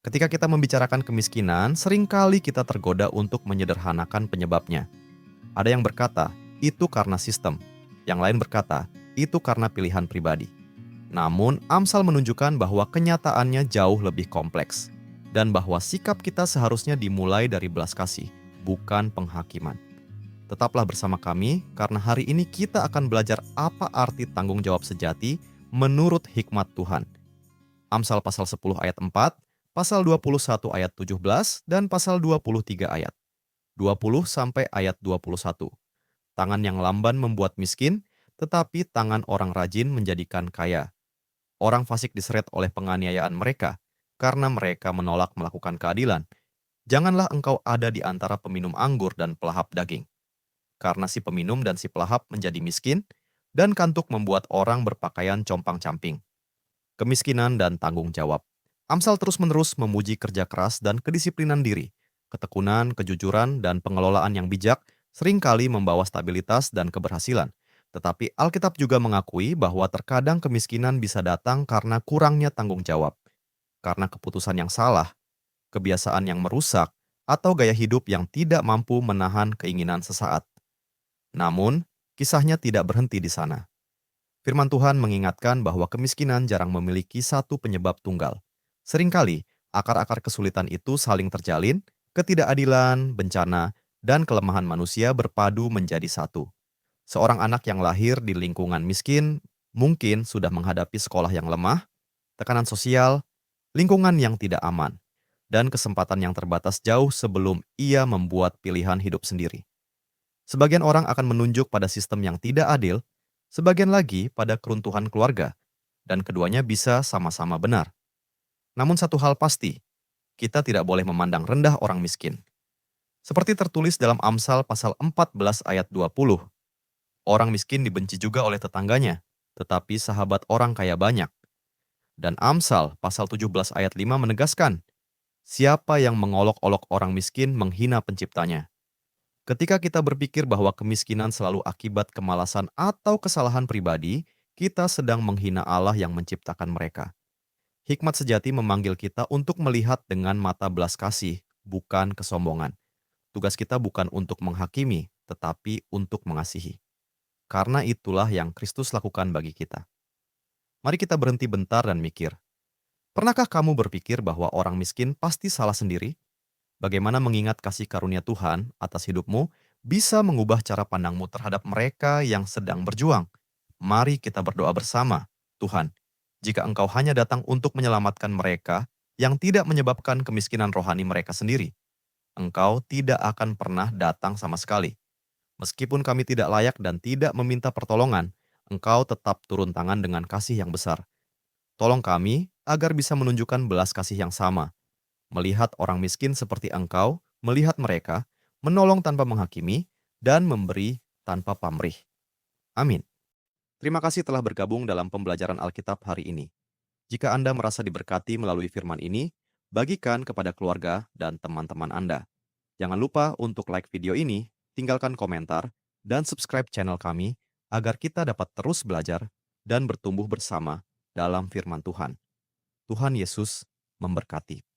Ketika kita membicarakan kemiskinan, seringkali kita tergoda untuk menyederhanakan penyebabnya. Ada yang berkata, itu karena sistem. Yang lain berkata, itu karena pilihan pribadi. Namun, Amsal menunjukkan bahwa kenyataannya jauh lebih kompleks. Dan bahwa sikap kita seharusnya dimulai dari belas kasih, bukan penghakiman. Tetaplah bersama kami, karena hari ini kita akan belajar apa arti tanggung jawab sejati menurut hikmat Tuhan. Amsal pasal 10 ayat 4, pasal 21 ayat 17, dan pasal 23 ayat 20 sampai ayat 21. Tangan yang lamban membuat miskin, tetapi tangan orang rajin menjadikan kaya. Orang fasik diseret oleh penganiayaan mereka, karena mereka menolak melakukan keadilan. Janganlah engkau ada di antara peminum anggur dan pelahap daging. Karena si peminum dan si pelahap menjadi miskin, dan kantuk membuat orang berpakaian compang-camping. Kemiskinan dan tanggung jawab. Amsal terus-menerus memuji kerja keras dan kedisiplinan diri. Ketekunan, kejujuran, dan pengelolaan yang bijak seringkali membawa stabilitas dan keberhasilan. Tetapi Alkitab juga mengakui bahwa terkadang kemiskinan bisa datang karena kurangnya tanggung jawab, karena keputusan yang salah, kebiasaan yang merusak, atau gaya hidup yang tidak mampu menahan keinginan sesaat. Namun, kisahnya tidak berhenti di sana. Firman Tuhan mengingatkan bahwa kemiskinan jarang memiliki satu penyebab tunggal. Seringkali, akar-akar kesulitan itu saling terjalin, ketidakadilan, bencana, dan kelemahan manusia berpadu menjadi satu. Seorang anak yang lahir di lingkungan miskin mungkin sudah menghadapi sekolah yang lemah, tekanan sosial, lingkungan yang tidak aman, dan kesempatan yang terbatas jauh sebelum ia membuat pilihan hidup sendiri. Sebagian orang akan menunjuk pada sistem yang tidak adil, sebagian lagi pada keruntuhan keluarga, dan keduanya bisa sama-sama benar. Namun satu hal pasti, kita tidak boleh memandang rendah orang miskin. Seperti tertulis dalam Amsal pasal 14 ayat 20, orang miskin dibenci juga oleh tetangganya, tetapi sahabat orang kaya banyak. Dan Amsal pasal 17 ayat 5 menegaskan, siapa yang mengolok-olok orang miskin menghina penciptanya. Ketika kita berpikir bahwa kemiskinan selalu akibat kemalasan atau kesalahan pribadi, kita sedang menghina Allah yang menciptakan mereka. Hikmat sejati memanggil kita untuk melihat dengan mata belas kasih, bukan kesombongan. Tugas kita bukan untuk menghakimi, tetapi untuk mengasihi. Karena itulah yang Kristus lakukan bagi kita. Mari kita berhenti bentar dan mikir. Pernahkah kamu berpikir bahwa orang miskin pasti salah sendiri? Bagaimana mengingat kasih karunia Tuhan atas hidupmu bisa mengubah cara pandangmu terhadap mereka yang sedang berjuang. Mari kita berdoa bersama. Tuhan, jika Engkau hanya datang untuk menyelamatkan mereka yang tidak menyebabkan kemiskinan rohani mereka sendiri, Engkau tidak akan pernah datang sama sekali. Meskipun kami tidak layak dan tidak meminta pertolongan, Engkau tetap turun tangan dengan kasih yang besar. Tolong kami agar bisa menunjukkan belas kasih yang sama, melihat orang miskin seperti Engkau, melihat mereka, menolong tanpa menghakimi, dan memberi tanpa pamrih. Amin. Terima kasih telah bergabung dalam pembelajaran Alkitab hari ini. Jika Anda merasa diberkati melalui firman ini, bagikan kepada keluarga dan teman-teman Anda. Jangan lupa untuk like video ini, tinggalkan komentar, dan subscribe channel kami agar kita dapat terus belajar dan bertumbuh bersama dalam firman Tuhan. Tuhan Yesus memberkati.